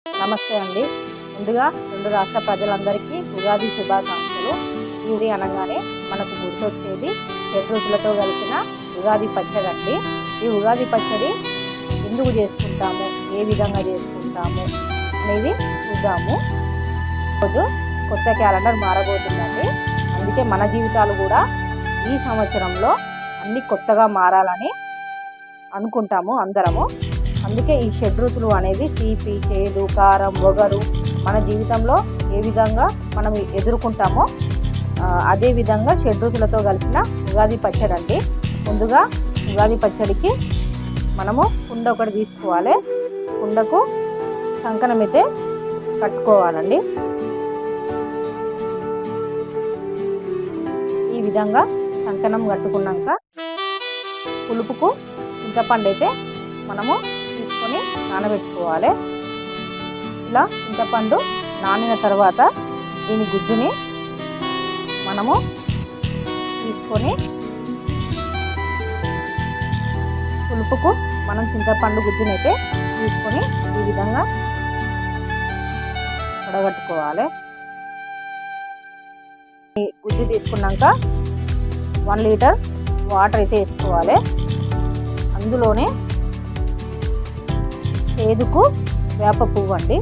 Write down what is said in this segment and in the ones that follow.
నమస్తే అండి. ముందుగా రెండు రాష్ట్ర ప్రజలందరికీ ఉగాది శుభాకాంక్షలు. ఇది అనగానే మనకు గుర్తొచ్చేది షడ్రుచులతో కలిసిన ఉగాది పచ్చడి అండి. ఈ ఉగాది పచ్చడి ఎందుకు చేసుకుంటాము, ఏ విధంగా చేసుకుంటాము అనేది చూద్దాము. రోజు కొత్త క్యాలెండర్ మారబోతుందండి. అందుకే మన జీవితాలు కూడా ఈ సంవత్సరంలో అన్ని కొత్తగా మారాలని అనుకుంటాము అందరము. అందుకే ఈ షడ్రుచులు అనేది తీపి, చేదు, కారం, వగరు మన జీవితంలో ఏ విధంగా మనం ఎదుర్కొంటామో అదే విధంగా షడ్రుచులతో కలిసిన ఉగాది పచ్చడి అండి. ముందుగా ఉగాది పచ్చడికి మనము కుండ ఒకటి తీసుకోవాలి. కుండకు కంకణం అయితే కట్టుకోవాలండి. ఈ విధంగా కంకణం కట్టుకున్నాక పులుపుకు చింతపండు అయితే మనము తీసుకొని నానబెట్టుకోవాలి. ఇలా చింతపండు నానిన తర్వాత దీని గుజ్జుని మనము తీసుకొని పులుపుకు మనం చింతపండు గుజ్జుని అయితే తీసుకొని ఈ విధంగా వడగట్టుకోవాలి. ఈ గుజ్జు తీసుకున్నాక 1 లీటర్ వాటర్ అయితే వేసుకోవాలి. అందులోనే చేదుకు వేప పువ్వు అండి,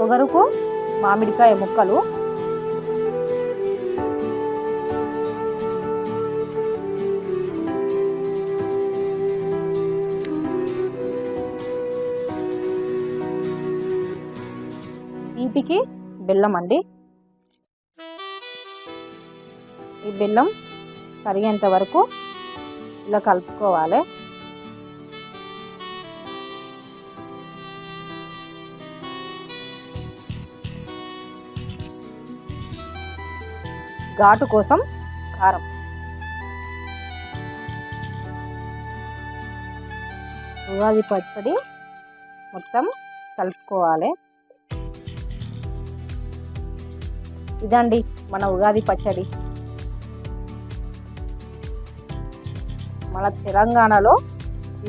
ఒగరుకు మామిడికాయ ముక్కలు, తీపికి బెల్లం అండి. ఈ బెల్లం కరిగేంత వరకు ఇలా కలుపుకోవాలి. ఘాటు కోసం కారం, ఉగాది పచ్చడి మొత్తం కలుపుకోవాలి. ఇదండి మన ఉగాది పచ్చడి. మన తెలంగాణలో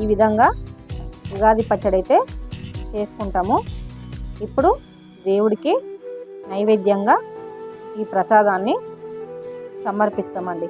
ఈ విధంగా ఉగాది పచ్చడి అయితే చేసుకుంటాము. ఇప్పుడు దేవుడికి నైవేద్యంగా ఈ ప్రసాదాన్ని సమర్పిస్తామండి.